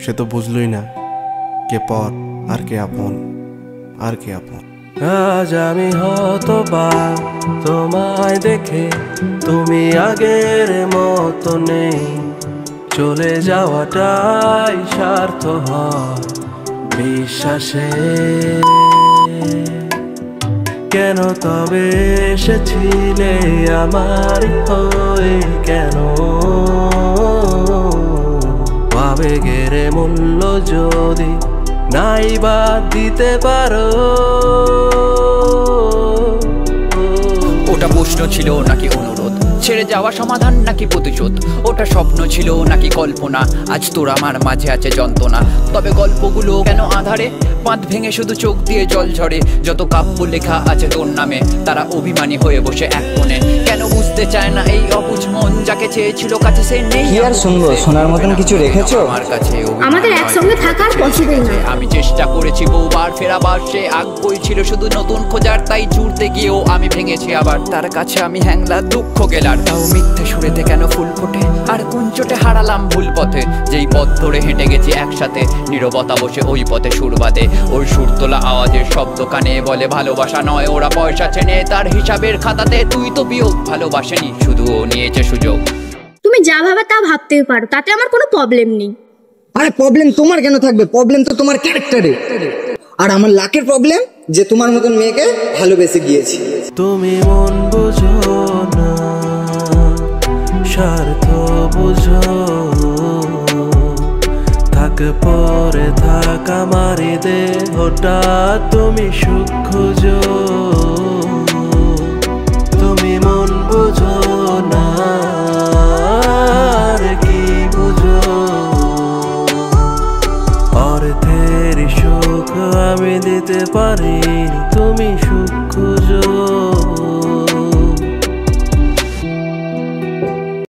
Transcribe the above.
সে তো বুঝলই না কে পর আর কে আপন, আর কে আপন। আজ আমি হতবাক তোমায় দেখে, তুমি আগের মতো নেই। চলে যাওয়াটাই স্বার্থ হয় বিশ্বাসে। কেন তবে এসেছিলে আমার হয়ে, কেন আবেগের মূল্য যদি নাই বা দিতে পারো। ওটা প্রশ্ন ছিল নাকি অনুরোধ, ছেড়ে যাওয়া সমাধান নাকি প্রতিশোধ? ওটা স্বপ্ন ছিল নাকি কল্পনা? আজ তোর আমার মাঝে আছে যন্ত্রণা। তবে গল্পগুলো কেন আধারে বাঁধ ভেঙে শুধু চোখ দিয়ে জল ঝরে? যত কাব্য লেখা আছে তোর নামে তারা অভিমানী হয়ে বসে এক কোণে। কেন বুঝতে চায় না এই অবুঝ মন, যাকে চেয়েছিল কাছে সে নেই। কি আর শুনবো, শোনার মতন কিছু রেখেছো আমার কাছে? আমাদের একসঙ্গে থাকার পসিবল না। আমি চেষ্টা করেছি বহুবার ফেরাবার, সে আগ্রহী ছিল শুধু নতুন খোঁজার। তাই জুড়তে গিয়েও আমি ভেঙেছি আবার। তার কাছে আমি হ্যাংলা দুঃখ গেলার, তাও মিথ্যে সুরেতে কেন ফুল ফোটে? আর কোন চোটে হারালাম ভুল পথে? যেই পথ ধরে হেঁটে গেছি একসাথে, নীরবতা বসে ওই পথে সুর বাঁধে। ওর সুর তোলা আওয়াজের শব্দ কানে বলে ভালোবাসা নয়। ওরা পয়সা চেনে তার হিসাবের খাতাতে, তুই তো বিয়োগ ভালোবাসেনি, শুধু ও নিয়েছে সুযোগ। তুমি যা ভাবে তা ভাবতেই পারো, তাতে আমার কোনো প্রবলেম নেই। আরে প্রবলেম তোমার কেন থাকবে? প্রবলেম তো তোমার ক্যারেক্টারে। আর আমার লাকের প্রবলেম যে তোমার মতন মেয়েকে ভালোবেসে গিয়েছি। তুমি মন বুঝো না, স্বার্থ বুঝো, থাক পরে থাক আমার দেহটা, তুমি সুখ খুঁজো। তুমি মন বুঝো না, আর কি বুঝো? অর্থের সুখ আমি দিতে পারি, তুমি সুখ খুঁজো।